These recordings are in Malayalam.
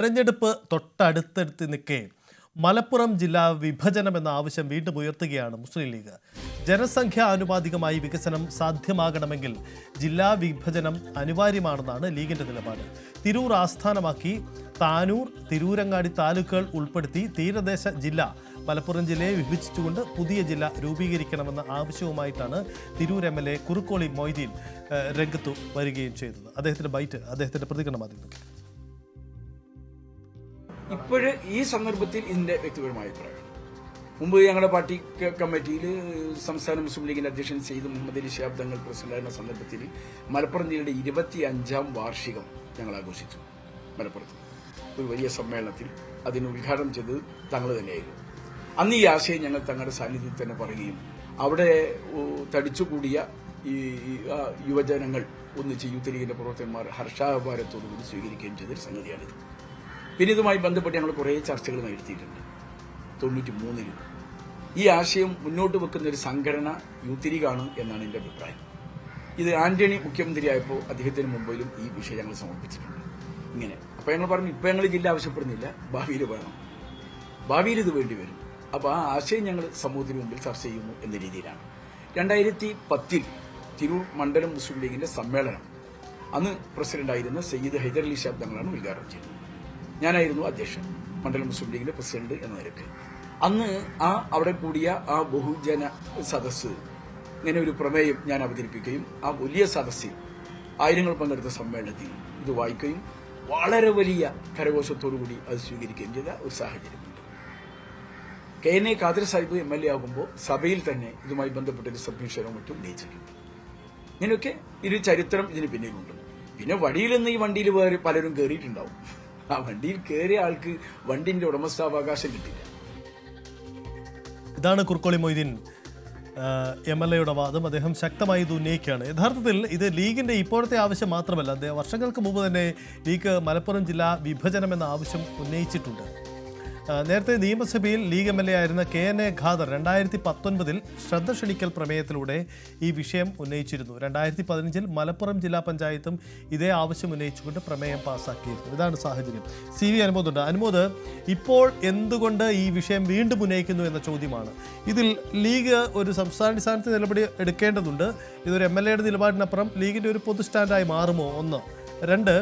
തെരഞ്ഞെടുപ്പ് തൊട്ടടുത്തെടുത്ത് നിൽക്കെ മലപ്പുറം ജില്ലാ വിഭജനം എന്ന ആവശ്യം വീണ്ടും ഉയർത്തുകയാണ് മുസ്ലിം ലീഗ്. ജനസംഖ്യ ആനുപാതികമായി വികസനം സാധ്യമാകണമെങ്കിൽ ജില്ലാ വിഭജനം അനിവാര്യമാണെന്നാണ് ലീഗിന്റെ നിലപാട്. തിരൂർ ആസ്ഥാനമാക്കി താനൂർ, തിരൂരങ്ങാടി താലൂക്കുകൾ ഉൾപ്പെടുത്തി തീരദേശ ജില്ല മലപ്പുറം ജില്ലയെ വിഭജിച്ചുകൊണ്ട് പുതിയ ജില്ല രൂപീകരിക്കണമെന്ന ആവശ്യവുമായിട്ടാണ് തിരൂർ MLA കുറുക്കോളി മൊയ്തീൻ രംഗത്തു വരികയും ചെയ്തത്. അദ്ദേഹത്തിന്റെ പ്രതികരണം ആദ്യം. ഇപ്പോഴ് ഈ സന്ദർഭത്തിൽ ഇതിന്റെ വ്യക്തിപരമായ അഭിപ്രായം. മുമ്പ് ഞങ്ങളുടെ പാർട്ടി കമ്മിറ്റിയിൽ സംസ്ഥാന മുസ്ലിം ലീഗിന്റെ അധ്യക്ഷൻ സെയ്ദ് മുഹമ്മദ് അലി ശിഹാബ് തങ്ങൾ പ്രസിഡന്റായിരുന്ന സന്ദർഭത്തിൽ മലപ്പുറം ജില്ലയുടെ 25ാം വാർഷികം ഞങ്ങൾ ആഘോഷിച്ചു. മലപ്പുറത്ത് ഒരു വലിയ സമ്മേളനത്തിൽ അതിന് ഉദ്ഘാടനം ചെയ്തത് തങ്ങൾ തന്നെയായിരുന്നു. അന്ന് ഈ ആശയം ഞങ്ങൾ തങ്ങളുടെ സാന്നിധ്യത്തിൽ തന്നെ പറയുകയും അവിടെ തടിച്ചുകൂടിയ ഈ യുവജനങ്ങൾ ഒന്നിച്ച് യൂത്ത് ലീഗിന്റെ പ്രവർത്തകന്മാർ ഹർഷാഭാരത്തോടുകൂടി സ്വീകരിക്കുകയും ചെയ്തൊരു സംഗതിയാണിത്. പിന്നെ ഇതുമായി ബന്ധപ്പെട്ട് ഞങ്ങൾ കുറേ ചർച്ചകൾ നടത്തിയിട്ടുണ്ട്. 93-ൽ ഈ ആശയം മുന്നോട്ട് വെക്കുന്ന ഒരു സംഘടന യൂത്ത് ലീഗാണ് എന്നാണ് എൻ്റെ അഭിപ്രായം. ഇത് ആന്റണി മുഖ്യമന്ത്രിയായപ്പോൾ അദ്ദേഹത്തിന് മുമ്പിലും ഈ വിഷയം ഞങ്ങൾ സമർപ്പിച്ചിട്ടുണ്ട്. ഇങ്ങനെ അപ്പോൾ ഞങ്ങൾ പറഞ്ഞു, ഇപ്പം ഞങ്ങൾ ജില്ല ആവശ്യപ്പെടുന്നില്ല, ഭാവിയിൽ വേണം, ഭാവിയിൽ ഇത് വേണ്ടി വരും. അപ്പോൾ ആ ആശയം ഞങ്ങൾ സമൂഹത്തിന് മുമ്പിൽ ചർച്ച ചെയ്യുന്നു എന്ന രീതിയിലാണ്. 2010 തിരൂർ മണ്ഡലം മുസ്ലിം ലീഗിന്റെ സമ്മേളനം അന്ന് പ്രസിഡന്റായിരുന്ന സയ്യിദ് ഹൈദർ അലി ശിഹാബ് തങ്ങളാണ് ഉദ്ഘാടനം ചെയ്തത്. ഞാനായിരുന്നു അധ്യക്ഷൻ, മണ്ഡലം മുസ്ലിം ലീഗിന്റെ പ്രസിഡന്റ് എന്ന നിലയ്ക്ക്. അന്ന് അവിടെ കൂടിയ ആ ബഹുജന സദസ്സ് ഇങ്ങനെ ഒരു പ്രമേയം ഞാൻ അവതരിപ്പിക്കുകയും ആ വലിയ സദസ്സിൽ ആയിരങ്ങൾ പങ്കെടുത്ത സമ്മേളനത്തിൽ ഇത് വായിക്കുകയും വളരെ വലിയ കരഘോഷത്തോടുകൂടി അത് സ്വീകരിക്കുകയും ചെയ്ത ഒരു സാഹചര്യമുണ്ട്. KN ഖാദർ സാഹിബ് MLA ആകുമ്പോൾ സഭയിൽ തന്നെ ഇതുമായി ബന്ധപ്പെട്ടൊരു സബ്മിഷനോ മറ്റും ഉന്നയിച്ചിട്ടുണ്ട്. ഇങ്ങനെയൊക്കെ ഒരു ചരിത്രം ഇതിന് പിന്നിലുണ്ട്. പിന്നെ വഴിയിൽ നിന്ന് ഈ വണ്ടിയിൽ വേറെ പലരും കയറിയിട്ടുണ്ടാവും. ആ വണ്ടിയിൽ കയറിയ ആൾക്ക് വണ്ടിന്റെ ഉടമസ്ഥാവകാശം കിട്ടില്ല. ഇതാണ് കുറുക്കോളി മൊയ്തീൻ MLAയുടെ വാദം. അദ്ദേഹം ശക്തമായി ഇത് ഉന്നയിക്കുകയാണ്. യഥാർത്ഥത്തിൽ ഇത് ലീഗിന്റെ ഇപ്പോഴത്തെ ആവശ്യം മാത്രമല്ല, വർഷങ്ങൾക്ക് മുമ്പ് തന്നെ ലീഗ് മലപ്പുറം ജില്ലാ വിഭജനം എന്ന ആവശ്യം ഉന്നയിച്ചിട്ടുണ്ട്. നേരത്തെ നിയമസഭയിൽ ലീഗ് MLA ആയിരുന്ന KN ഖാദർ 2019 ശ്രദ്ധ ക്ഷണിക്കൽ പ്രമേയത്തിലൂടെ ഈ വിഷയം ഉന്നയിച്ചിരുന്നു. 2015 മലപ്പുറം ജില്ലാ പഞ്ചായത്തും ഇതേ ആവശ്യം ഉന്നയിച്ചുകൊണ്ട് പ്രമേയം പാസ്സാക്കിയിരുന്നു. ഇതാണ് സാഹചര്യം. CV അനുമോദുണ്ട്. അനുമോദ്, ഇപ്പോൾ എന്തുകൊണ്ട് ഈ വിഷയം വീണ്ടും ഉന്നയിക്കുന്നു എന്ന ചോദ്യമാണ്. ഇതിൽ ലീഗ് ഒരു സംസ്ഥാനാടിസ്ഥാനത്ത് നിലപാട് എടുക്കേണ്ടതുണ്ട്. ഇതൊരു MLAയുടെ നിലപാടിനപ്പുറം ലീഗിന്റെ ഒരു പൊതു സ്റ്റാൻഡായി മാറുമോ? 1. 2,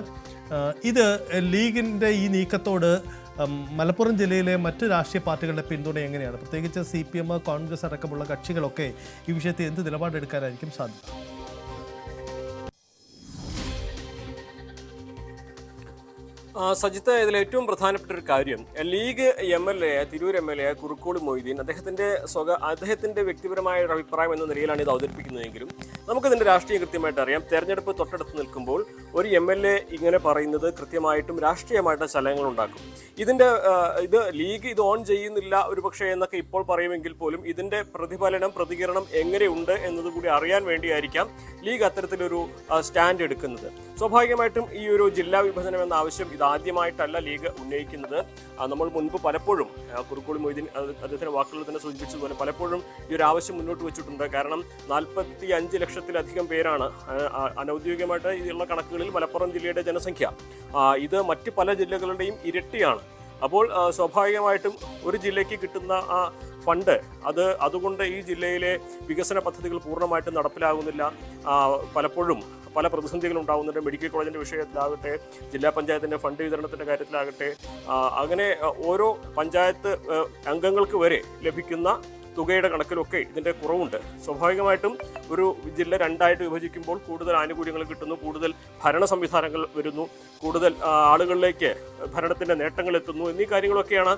ഇത് ലീഗിന്റെ ഈ നീക്കത്തോട് മലപ്പുറം ജില്ലയിലെ മറ്റ് രാഷ്ട്രീയ പാർട്ടികളുടെ പിന്തുണ എങ്ങനെയാണ്? പ്രത്യേകിച്ച് CPM, കോൺഗ്രസ് അടക്കമുള്ള കക്ഷികളൊക്കെ ഈ വിഷയത്തിൽ എന്ത് നിലപാടെടുക്കാനായിരിക്കും സാധ്യത? സജിത്ത്, ഇതിൽ ഏറ്റവും പ്രധാനപ്പെട്ട ഒരു കാര്യം, league MLA Tirur MLA Kurukkoli Moideen അദ്ദേഹത്തിന്റെ വ്യക്തിപരമായ ഒരു അഭിപ്രായം എന്ന നിലയിലാണ് ഇത് അവതരിപ്പിക്കുന്നതെങ്കിലും നമുക്കിതിന്റെ രാഷ്ട്രീയം കൃത്യമായിട്ട് അറിയാം. തെരഞ്ഞെടുപ്പ് തൊട്ടടുത്ത് നിൽക്കുമ്പോൾ ഒരു MLA ഇങ്ങനെ പറയുന്നത് കൃത്യമായിട്ടും രാഷ്ട്രീയമായിട്ട് ചലനങ്ങൾ ഉണ്ടാക്കും. ഇത് ലീഗ് ഇത് ഓൺ ചെയ്യുന്നില്ല ഒരു പക്ഷേ എന്നൊക്കെ ഇപ്പോൾ പറയുമെങ്കിൽ പോലും ഇതിന്റെ പ്രതികരണം എങ്ങനെയുണ്ട് എന്നതുകൂടി അറിയാൻ വേണ്ടിയായിരിക്കാം ലീഗ് അത്തരത്തിലൊരു സ്റ്റാൻഡ് എടുക്കുന്നത്. സ്വാഭാവികമായിട്ടും ഈ ഒരു ജില്ലാ വിഭജനം എന്ന ആവശ്യം ഇതാദ്യമായിട്ടല്ല ലീഗ് ഉന്നയിക്കുന്നത്. നമ്മൾ മുൻപ് പലപ്പോഴും കുറുക്കോളി മൊയ്തീൻ അദ്ദേഹത്തിന്റെ വാക്കുകളിൽ തന്നെ സൂചിപ്പിച്ചതുപോലെ പലപ്പോഴും ഈ ഒരു ആവശ്യം മുന്നോട്ട് വെച്ചിട്ടുണ്ട്. കാരണം 45 ലക്ഷത്തിലധികം പേരാണ് അനൌദ്യോഗികമായിട്ട് ഇതിലുള്ള കണക്കുകളിൽ മലപ്പുറം ജില്ലയുടെ ജനസംഖ്യ. ഇത് മറ്റ് പല ജില്ലകളുടെയും ഇരട്ടിയാണ്. അപ്പോൾ സ്വാഭാവികമായിട്ടും ഒരു ജില്ലയ്ക്ക് കിട്ടുന്ന ആ ഫണ്ട് അതുകൊണ്ട് ഈ ജില്ലയിലെ വികസന പദ്ധതികൾ പൂർണ്ണമായിട്ടും നടപ്പിലാകുന്നില്ല. പലപ്പോഴും പല പ്രതിസന്ധികളും ഉണ്ടാകുന്നുണ്ട്. മെഡിക്കൽ കോളേജിന്റെ വിഷയത്തിലാകട്ടെ, ജില്ലാ പഞ്ചായത്തിന്റെ ഫണ്ട് വിതരണത്തിന്റെ കാര്യത്തിലാകട്ടെ, അങ്ങനെ ഓരോ പഞ്ചായത്ത് അംഗങ്ങൾക്ക് വരെ ലഭിക്കുന്ന തുകയുടെ കണക്കിലൊക്കെ ഇതിന്റെ കുറവുണ്ട്. സ്വാഭാവികമായിട്ടും ഒരു ജില്ല 2ആയിട്ട് വിഭജിക്കുമ്പോൾ കൂടുതൽ ആനുകൂല്യങ്ങൾ കിട്ടുന്നു, കൂടുതൽ ഭരണ സംവിധാനങ്ങൾ വരുന്നു, കൂടുതൽ ആളുകളിലേക്ക് ഭരണത്തിന്റെ നേട്ടങ്ങൾ എത്തുന്നു എന്നീ കാര്യങ്ങളൊക്കെയാണ്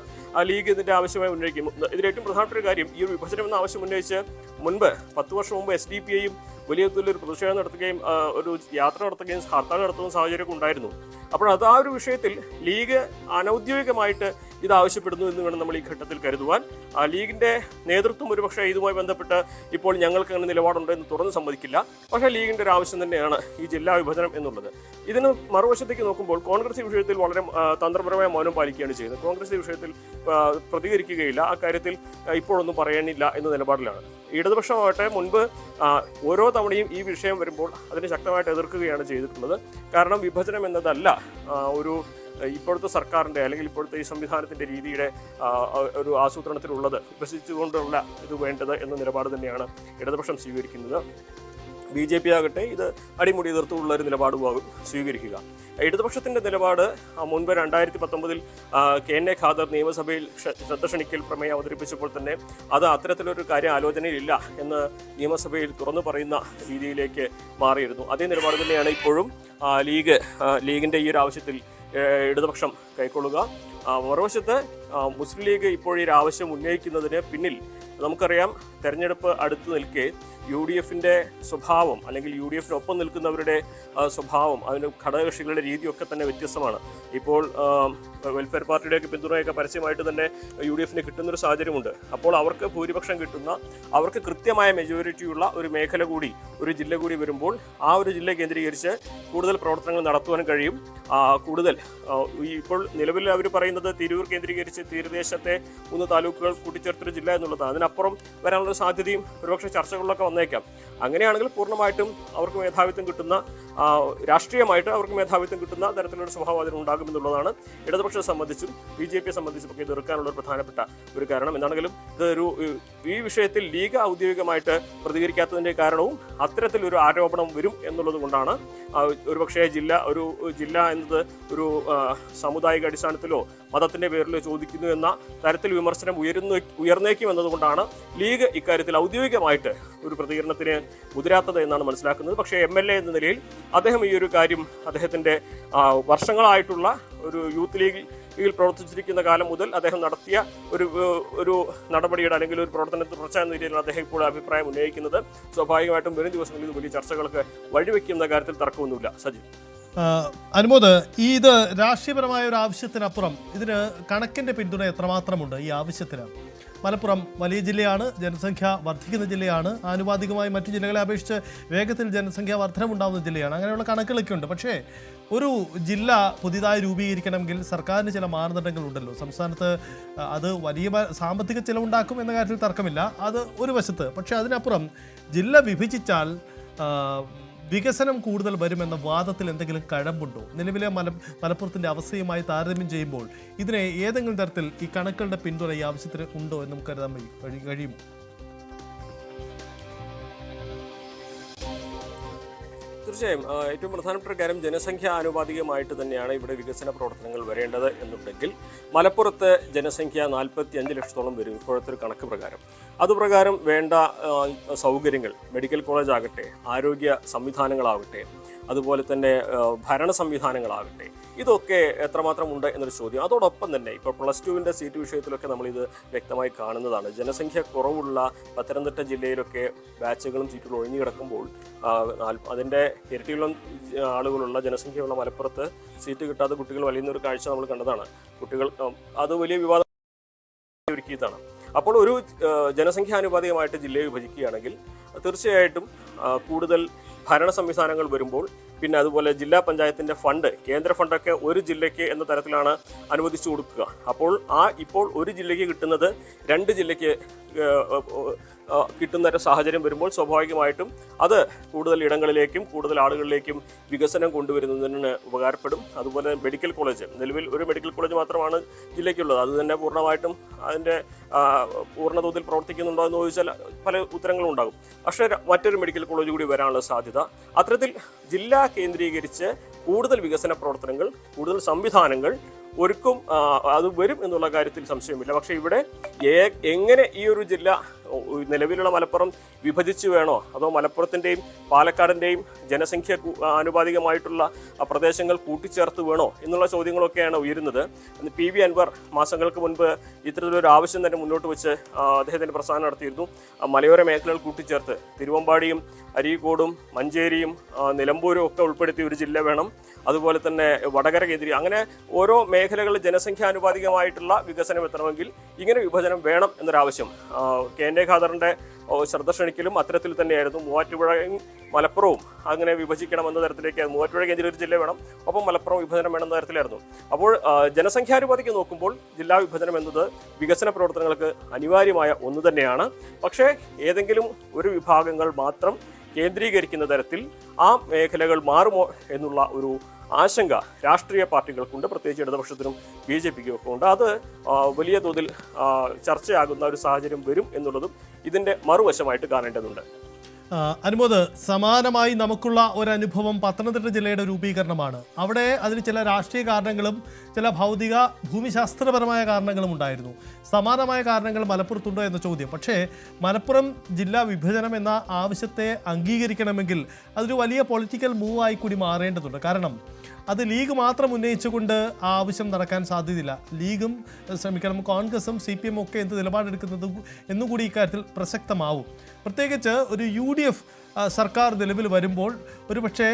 ലീഗ് ഇതിന്റെ ആവശ്യമായി ഉന്നയിക്കുന്നത്. ഇതിലേറ്റവും പ്രധാനപ്പെട്ട ഒരു കാര്യം, ഈ ഒരു വിഭജനം എന്ന ആവശ്യം ഉന്നയിച്ച് മുൻപ് 10 വർഷം മുമ്പ് SDPIയും വലിയ തോതിൽ ഒരു പ്രതിഷേധം നടത്തുകയും ഒരു യാത്ര നടത്തുകയും ഹർത്താൽ നടത്തുന്ന സാഹചര്യമൊക്കെ ഉണ്ടായിരുന്നു. അപ്പോൾ ആ ഒരു വിഷയത്തിൽ ലീഗ് അനൌദ്യോഗികമായിട്ട് ഇത് ആവശ്യപ്പെടുന്നു എന്ന് വേണം നമ്മൾ ഈ ഘട്ടത്തിൽ കരുതുവാൻ. ലീഗിന്റെ നേതൃത്വം ഒരുപക്ഷെ ഇതുമായി ബന്ധപ്പെട്ട് ഇപ്പോൾ ഞങ്ങൾക്ക് അങ്ങനെ നിലപാടുണ്ട് എന്ന് തുറന്ന് സമ്മതിക്കില്ല. പക്ഷേ ലീഗിന്റെ ഒരു ആവശ്യം തന്നെയാണ് ഈ ജില്ലാ വിഭജനം എന്നുള്ളത്. ഇതിന് മറുവശത്തേക്ക് നോക്കുമ്പോൾ കോൺഗ്രസ് ഈ വിഷയത്തിൽ വളരെ തന്ത്രപരമായ മൗനം പാലിക്കുകയാണ് ചെയ്യുന്നത്. കോൺഗ്രസ് ഈ വിഷയത്തിൽ പ്രതികരിക്കുകയില്ല, അക്കാര്യത്തിൽ ഇപ്പോഴൊന്നും പറയാനില്ല എന്ന നിലപാടിലാണ്. ഇടതുപക്ഷമാവട്ടെ മുൻപ് ഓരോ തവണയും ഈ വിഷയം വരുമ്പോൾ അതിനെ ശക്തമായിട്ട് എതിർക്കുകയാണ് ചെയ്തിട്ടുള്ളത്. കാരണം വിഭജനം എന്നതല്ല ഒരു ഇപ്പോഴത്തെ സർക്കാരിൻ്റെ അല്ലെങ്കിൽ ഇപ്പോഴത്തെ ഈ സംവിധാനത്തിൻ്റെ രീതിയുടെ ഒരു ആസൂത്രണത്തിലുള്ളത് വിഭജിച്ചുകൊണ്ടുള്ള ഇത് വേണ്ടത് എന്ന നിലപാട് തന്നെയാണ് ഇടതുപക്ഷം സ്വീകരിക്കുന്നത്. BJP ആകട്ടെ ഇത് അടിമുടി എതിർത്തുള്ള ഒരു നിലപാടുമാകും സ്വീകരിക്കുക. ഇടതുപക്ഷത്തിന്റെ നിലപാട് മുൻപ് 2019 KN ഖാദർ നിയമസഭയിൽ ശ്രദ്ധ ക്ഷണിക്കൽ പ്രമേയം അവതരിപ്പിച്ചപ്പോൾ തന്നെ അത് അത്തരത്തിലൊരു കാര്യം ആലോചനയിലില്ല എന്ന് നിയമസഭയിൽ തുറന്നു പറയുന്ന രീതിയിലേക്ക് മാറിയിരുന്നു. അതേ നിലപാട് തന്നെയാണ് ഇപ്പോഴും ലീഗിന്റെ ഈ ഒരു ആവശ്യത്തിൽ ഇടതുപക്ഷം കൈക്കൊള്ളുക. മറുവശത്ത് മുസ്ലിം ലീഗ് ഇപ്പോൾ ഈ ആവശ്യം ഉന്നയിക്കുന്നതിന് പിന്നിൽ നമുക്കറിയാം, തെരഞ്ഞെടുപ്പ് അടുത്ത് നിൽക്കെ UDFന്റെ സ്വഭാവം അല്ലെങ്കിൽ UDFനൊപ്പം നിൽക്കുന്നവരുടെ സ്വഭാവം, അതിന് ഘടകകക്ഷികളുടെ രീതിയൊക്കെ തന്നെ വ്യത്യസ്തമാണ്. ഇപ്പോൾ വെൽഫെയർ പാർട്ടിയുടെയൊക്കെ പിന്തുണയൊക്കെ പരസ്യമായിട്ട് തന്നെ UDFന് കിട്ടുന്നൊരു സാഹചര്യമുണ്ട്. അപ്പോൾ അവർക്ക് ഭൂരിപക്ഷം കിട്ടുന്ന, അവർക്ക് കൃത്യമായ മെജോറിറ്റിയുള്ള ഒരു മേഖല കൂടി, ഒരു ജില്ല കൂടി വരുമ്പോൾ ആ ഒരു ജില്ല കേന്ദ്രീകരിച്ച് കൂടുതൽ പ്രവർത്തനങ്ങൾ നടത്തുവാൻ കഴിയും. കൂടുതൽ ഇപ്പോൾ നിലവിൽ അവർ പറയുന്നത് തിരൂർ കേന്ദ്രീകരിച്ച് തീരദേശത്തെ 3 താലൂക്കുകൾ കൂട്ടിച്ചേർത്തൊരു ജില്ല എന്നുള്ളതാണ്. അതിനപ്പുറം വരാനുള്ള സാധ്യതയും ഒരുപക്ഷെ ചർച്ചകളിലൊക്കെ വന്നേക്കാം. അങ്ങനെയാണെങ്കിൽ പൂർണ്ണമായിട്ടും അവർക്ക് മേധാവിത്വം കിട്ടുന്ന, രാഷ്ട്രീയമായിട്ട് അവർക്ക് മേധാവിത്വം കിട്ടുന്ന തരത്തിലുള്ള സ്വഭാവം അതിനുണ്ടാകുമെന്നുള്ളതാണ് ഇടതുപക്ഷത്തെ സംബന്ധിച്ചും BJPയെ സംബന്ധിച്ചും ഒക്കെ എതിർക്കാനുള്ള ഒരു പ്രധാനപ്പെട്ട ഒരു കാരണം. എന്താണെങ്കിലും ഈ വിഷയത്തിൽ ലീഗ് ഔദ്യോഗികമായിട്ട് പ്രതികരിക്കാത്തതിന്റെ കാരണവും അത്തരത്തിലൊരു ആരോപണം വരും എന്നുള്ളത് കൊണ്ടാണ്. ഒരുപക്ഷെ ഒരു ജില്ല എന്നത് ഒരു സാമുദായിക അടിസ്ഥാനത്തിലോ മതത്തിന്റെ പേരിലോ ചോദിക്കുന്നു എന്ന തരത്തിൽ വിമർശനം ഉയർന്നേക്കും എന്നതുകൊണ്ടാണ് ലീഗ് ഇക്കാര്യത്തിൽ ഔദ്യോഗികമായിട്ട് ഒരു പ്രതികരണത്തിന് മുതിരാത്തത് എന്നാണ് മനസ്സിലാക്കുന്നത്. പക്ഷേ MLA എന്ന നിലയിൽ അദ്ദേഹം ഈ ഒരു കാര്യം അദ്ദേഹത്തിന്റെ വർഷങ്ങളായിട്ടുള്ള ഒരു യൂത്ത് ലീഗിൽ പ്രവർത്തിച്ചിരിക്കുന്ന കാലം മുതൽ അദ്ദേഹം നടത്തിയ ഒരു നടപടിയുടെ അല്ലെങ്കിൽ ഒരു പ്രവർത്തനത്തിൽ തുടർച്ച എന്ന രീതിയിലാണ് അദ്ദേഹം ഇപ്പോൾ അഭിപ്രായം ഉന്നയിക്കുന്നത്. സ്വാഭാവികമായിട്ടും വരും ദിവസങ്ങളിൽ ഇത് വലിയ ചർച്ചകൾക്ക് വഴിവെക്കുന്ന കാര്യത്തിൽ തർക്കമൊന്നുമില്ല. സജി, അനുമോദ്, ഇത് രാഷ്ട്രീയപരമായ ഒരു ആവശ്യത്തിനപ്പുറം ഇതിന് കണക്കിന്റെ പിന്തുണ എത്രമാത്രമുണ്ട് ഈ ആവശ്യത്തിന്? മലപ്പുറം വലിയ ജില്ലയാണ്, ജനസംഖ്യ വർദ്ധിക്കുന്ന ജില്ലയാണ്, ആനുപാതികമായി മറ്റു ജില്ലകളെ അപേക്ഷിച്ച് വേഗത്തിൽ ജനസംഖ്യാ വർധനമുണ്ടാകുന്ന ജില്ലയാണ്. അങ്ങനെയുള്ള കണക്കുകളൊക്കെ ഉണ്ട്. പക്ഷേ ഒരു ജില്ല പുതിയതായി രൂപീകരിക്കണമെങ്കിൽ സർക്കാരിന് ചില മാനദണ്ഡങ്ങളുണ്ടല്ലോ. സംസ്ഥാനത്ത് അത് വലിയ സാമ്പത്തിക ചിലവുണ്ടാക്കും എന്ന കാര്യത്തിൽ തർക്കമില്ല, അത് ഒരു വശത്ത്. പക്ഷേ അതിനപ്പുറം ജില്ല വിഭജിച്ചാൽ വികസനം കൂടുതൽ വരുമെന്ന വാദത്തിൽ എന്തെങ്കിലും കഴമ്പുണ്ടോ? നിലവിലെ മലപ്പുറത്തിന്റെ അവസ്ഥയുമായി താരതമ്യം ചെയ്യുമ്പോൾ ഇതിനെ ഏതെങ്കിലും തരത്തിൽ ഈ കണക്കുകളുടെ പിന്തുണ ഈ ആവശ്യത്തിന് ഉണ്ടോ എന്ന് നമുക്ക് കരുതാൻ കഴിയുമോ? തീർച്ചയായും ഏറ്റവും പ്രധാനപ്പെട്ട കാര്യം ജനസംഖ്യ ആനുപാതികമായിട്ട് തന്നെയാണ് ഇവിടെ വികസന പ്രവർത്തനങ്ങൾ വരേണ്ടത് എന്നുണ്ടെങ്കിൽ മലപ്പുറത്ത് ജനസംഖ്യ 45 ലക്ഷത്തോളം വരും ഇപ്പോഴത്തെ ഒരു കണക്ക് പ്രകാരം. അതുപ്രകാരം വേണ്ട സൗകര്യങ്ങൾ, മെഡിക്കൽ കോളേജ് ആകട്ടെ, ആരോഗ്യ സംവിധാനങ്ങളാകട്ടെ, അതുപോലെ തന്നെ ഭരണ സംവിധാനങ്ങളാകട്ടെ, ഇതൊക്കെ എത്രമാത്രം ഉണ്ട് എന്നൊരു ചോദ്യം. അതോടൊപ്പം തന്നെ ഇപ്പോൾ +2വിൻ്റെ സീറ്റ് വിഷയത്തിലൊക്കെ നമ്മളിത് വ്യക്തമായി കാണുന്നതാണ്. ജനസംഖ്യ കുറവുള്ള പത്തനംതിട്ട ജില്ലയിലൊക്കെ ബാച്ചുകളും സീറ്റുകളും ഒഴിഞ്ഞു കിടക്കുമ്പോൾ അതിൻ്റെ ഇരട്ടിയോളം ആളുകളുള്ള ജനസംഖ്യയുള്ള മലപ്പുറത്ത് സീറ്റ് കിട്ടാതെ കുട്ടികൾ വലിയുന്നൊരു കാഴ്ച നമ്മൾ കണ്ടതാണ്. കുട്ടികൾ അത് വലിയ വിവാദം ഒരുക്കിയതാണ്. അപ്പോൾ ഒരു ജനസംഖ്യാനുപാതികമായിട്ട് ജില്ലയെ വിഭജിക്കുകയാണെങ്കിൽ തീർച്ചയായിട്ടും കൂടുതൽ ഭരണ സംവിധാനങ്ങൾ വരുമ്പോൾ, പിന്നെ അതുപോലെ ജില്ലാ പഞ്ചായത്തിന്റെ ഫണ്ട്, കേന്ദ്ര ഫണ്ടൊക്കെ ഒരു ജില്ലയ്ക്ക് എന്ന തരത്തിലാണ് അനുവദിച്ചു കൊടുക്കുക. അപ്പോൾ ഇപ്പോൾ ഒരു ജില്ലയ്ക്ക് കിട്ടുന്നത് 2 ജില്ലയ്ക്ക് കിട്ടുന്ന ഒരു സാഹചര്യം വരുമ്പോൾ സ്വാഭാവികമായിട്ടും അത് കൂടുതൽ ഇടങ്ങളിലേക്കും കൂടുതൽ ആളുകളിലേക്കും വികസനം കൊണ്ടുവരുന്നതിന് ഉപകാരപ്പെടും. അതുപോലെ മെഡിക്കൽ കോളേജ്, നിലവിൽ ഒരു മെഡിക്കൽ കോളേജ് മാത്രമാണ് ജില്ലയ്ക്കുള്ളത്. അത് തന്നെ പൂർണ്ണമായിട്ടും അതിൻ്റെ പൂർണ്ണതോതിൽ പ്രവർത്തിക്കുന്നുണ്ടോ എന്ന് ചോദിച്ചാൽ പല ഉത്തരങ്ങളും ഉണ്ടാകും. പക്ഷേ മറ്റൊരു മെഡിക്കൽ കോളേജ് കൂടി വരാനുള്ള സാധ്യത, അത്തരത്തിൽ ജില്ല കേന്ദ്രീകരിച്ച് കൂടുതൽ വികസന പ്രവർത്തനങ്ങൾ, കൂടുതൽ സംവിധാനങ്ങൾ ഒരുക്കും, അത് വരും എന്നുള്ള കാര്യത്തിൽ സംശയമില്ല. പക്ഷേ ഇവിടെ എങ്ങനെ ഈ ഒരു ജില്ല നിലവിലുള്ള മലപ്പുറം വിഭജിച്ചു വേണോ, അതോ മലപ്പുറത്തിൻ്റെയും പാലക്കാടിൻ്റെയും ജനസംഖ്യ ആനുപാതികമായിട്ടുള്ള പ്രദേശങ്ങൾ കൂട്ടിച്ചേർത്ത് വേണോ എന്നുള്ള ചോദ്യങ്ങളൊക്കെയാണ് ഉയരുന്നത്. PV അൻവർ മാസങ്ങൾക്ക് മുൻപ് ഇത്തരത്തിലൊരു ആവശ്യം തന്നെ മുന്നോട്ട് വെച്ച് അദ്ദേഹത്തിൻ്റെ പ്രസ്ഥാനം നടത്തിയിരുന്നു. മലയോര മേഖലകൾ കൂട്ടിച്ചേർത്ത് തിരുവമ്പാടിയും അരീക്കോടും മഞ്ചേരിയും നിലമ്പൂരും ഒക്കെ ഉൾപ്പെടുത്തിയ ഒരു ജില്ല വേണം. അതുപോലെ തന്നെ വടകര കേന്ദ്രീ, അങ്ങനെ ഓരോ മേഖലകളിൽ ജനസംഖ്യാനുപാതികമായിട്ടുള്ള വികസനം എത്തണമെങ്കിൽ ഇങ്ങനെ വിഭജനം വേണം എന്നൊരാവശ്യം KN ഖാദറിന്റെ ശ്രദ്ധ ക്ഷണിക്കലും അത്തരത്തിൽ തന്നെയായിരുന്നു. മൂവാറ്റുപുഴയും മലപ്പുറവും അങ്ങനെ വിഭജിക്കണം എന്ന തരത്തിലേക്കായിരുന്നു. മൂവാറ്റുപുഴ കേന്ദ്രീയ ഒരു ജില്ല വേണം, ഒപ്പം മലപ്പുറം വിഭജനം വേണമെന്ന തരത്തിലായിരുന്നു. അപ്പോൾ ജനസംഖ്യാനുപാതിക്ക് നോക്കുമ്പോൾ ജില്ലാ വിഭജനം എന്നത് വികസന പ്രവർത്തനങ്ങൾക്ക് അനിവാര്യമായ ഒന്ന് തന്നെയാണ്. പക്ഷേ ഏതെങ്കിലും ഒരു വിഭാഗങ്ങൾ മാത്രം കേന്ദ്രീകരിക്കുന്ന തരത്തിൽ ആ മേഖലകൾ മാറുമോ എന്നുള്ള ഒരു ആശങ്ക രാഷ്ട്രീയ പാർട്ടികൾക്കുണ്ട്, പ്രത്യേകിച്ച് ഇടതുപക്ഷത്തിനും BJPക്കും ഒക്കെ ഉണ്ട്. അത് വലിയ തോതിൽ ചർച്ചയാകുന്ന ഒരു സാഹചര്യം വരും എന്നുള്ളതും ഇതിന്റെ മറുവശമായിട്ട് കാണേണ്ടതുണ്ട്. അനുമോദ്, സമാനമായി നമുക്കുള്ള ഒരനുഭവം പത്തനംതിട്ട ജില്ലയുടെ രൂപീകരണമാണ്. അവിടെ അതിന് ചില രാഷ്ട്രീയ കാരണങ്ങളും ചില ഭൗതിക ഭൂമിശാസ്ത്രപരമായ കാരണങ്ങളും ഉണ്ടായിരുന്നു. സമാനമായ കാരണങ്ങൾ മലപ്പുറത്തുണ്ടോ എന്ന ചോദ്യം. പക്ഷേ മലപ്പുറം ജില്ലാ വിഭജനം എന്ന ആവശ്യത്തെ അംഗീകരിക്കണമെങ്കിൽ അതൊരു വലിയ പൊളിറ്റിക്കൽ മൂവായി കൂടി മാറേണ്ടതുണ്ട്. കാരണം അത് ലീഗ് മാത്രം ഉന്നയിച്ചുകൊണ്ട് ആ ആവശ്യം നടക്കാൻ സാധ്യതയില്ല. ലീഗും കോൺഗ്രസും CPM ഒക്കെ എന്ത് നിലപാടെടുക്കുന്നത് എന്നുകൂടി ഇക്കാര്യത്തിൽ പ്രസക്തമാവും. പ്രത്യേകിച്ച് ഒരു UDF സർക്കാർ നിലവിൽ വരുമ്പോൾ ഒരുപക്ഷെ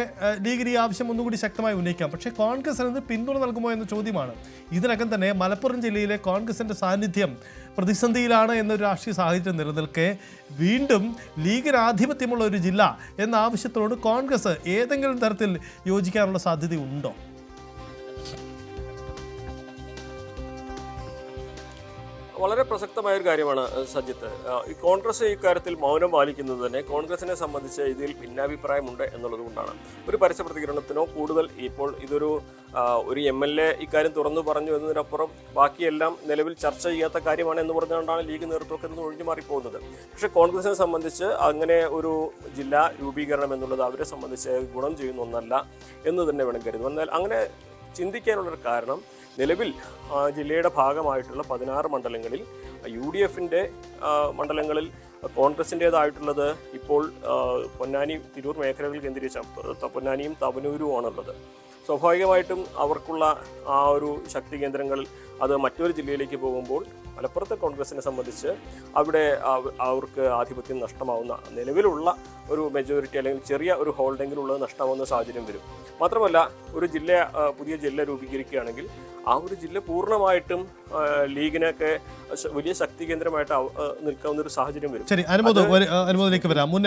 ലീഗിന് ഈ ആവശ്യം ഒന്നുകൂടി ശക്തമായി ഉന്നയിക്കാം. പക്ഷേ കോൺഗ്രസിന് പിന്തുണ നൽകുമോ എന്ന ചോദ്യമാണ്. ഇതിനകം തന്നെ മലപ്പുറം ജില്ലയിലെ കോൺഗ്രസിൻ്റെ സാന്നിധ്യം പ്രതിസന്ധിയിലാണ് എന്നൊരു രാഷ്ട്രീയ സാഹചര്യം നിലനിൽക്കെ വീണ്ടും ലീഗിന് ആധിപത്യമുള്ള ഒരു ജില്ല എന്ന ആവശ്യത്തോട് കോൺഗ്രസ് ഏതെങ്കിലും തരത്തിൽ യോജിക്കാനുള്ള സാധ്യതയുണ്ടോ? വളരെ പ്രസക്തമായ ഒരു കാര്യമാണ് സജിത്ത്. ഈ കോൺഗ്രസ് ഇക്കാര്യത്തിൽ മൗനം പാലിക്കുന്നത് തന്നെ കോൺഗ്രസിനെ സംബന്ധിച്ച് ഇതിൽ ഭിന്നാഭിപ്രായമുണ്ട് എന്നുള്ളത് കൊണ്ടാണ്. ഒരു പരസ്യ പ്രതികരണത്തിനോ കൂടുതൽ ഇപ്പോൾ ഇതൊരു MLA ഇക്കാര്യം തുറന്നു പറഞ്ഞു എന്നതിനപ്പുറം ബാക്കിയെല്ലാം നിലവിൽ ചർച്ച ചെയ്യാത്ത കാര്യമാണ് എന്ന് പറഞ്ഞുകൊണ്ടാണ് ലീഗ് നേതൃത്വത്തിൽ നിന്ന് ഒഴിഞ്ഞു മാറിപ്പോകുന്നത്. പക്ഷേ കോൺഗ്രസിനെ സംബന്ധിച്ച് അങ്ങനെ ഒരു ജില്ലാ രൂപീകരണം എന്നുള്ളത് അവരെ സംബന്ധിച്ച് ഗുണം ചെയ്യുന്ന ഒന്നല്ല എന്ന് തന്നെ വേണം കരുതും. എന്നാൽ അങ്ങനെ ചിന്തിക്കാനുള്ളൊരു കാരണം നിലവിൽ ജില്ലയുടെ ഭാഗമായിട്ടുള്ള 16 മണ്ഡലങ്ങളിൽ UDFന്റെ മണ്ഡലങ്ങളിൽ കോൺഗ്രസിൻ്റേതായിട്ടുള്ളത് ഇപ്പോൾ പൊന്നാനി തിരൂർ മേഖലകൾ കേന്ദ്രീകരിച്ച പൊന്നാനിയും തവനൂരുമാണുള്ളത്. സ്വാഭാവികമായിട്ടും അവർക്കുള്ള ആ ഒരു ശക്തി കേന്ദ്രങ്ങൾ അത് മറ്റൊരു ജില്ലയിലേക്ക് പോകുമ്പോൾ മലപ്പുറത്തെ കോൺഗ്രസിനെ സംബന്ധിച്ച് അവിടെ അവർക്ക് ആധിപത്യം നഷ്ടമാവുന്ന, നിലവിലുള്ള ഒരു മെജോറിറ്റി അല്ലെങ്കിൽ ചെറിയ ഒരു ഹോൾഡെങ്കിലും ഉള്ളത് നഷ്ടമാവുന്ന സാഹചര്യം വരും. മാത്രമല്ല പുതിയ ജില്ല രൂപീകരിക്കുകയാണെങ്കിൽ ആ ഒരു ജില്ല പൂർണ്ണമായിട്ടും ലീഗിനൊക്കെ വലിയ ശക്തി കേന്ദ്രമായിട്ട് നിൽക്കാവുന്ന ഒരു സാഹചര്യം വരും. ശരി, അനുമോദിലേക്ക് വരാം. മുൻ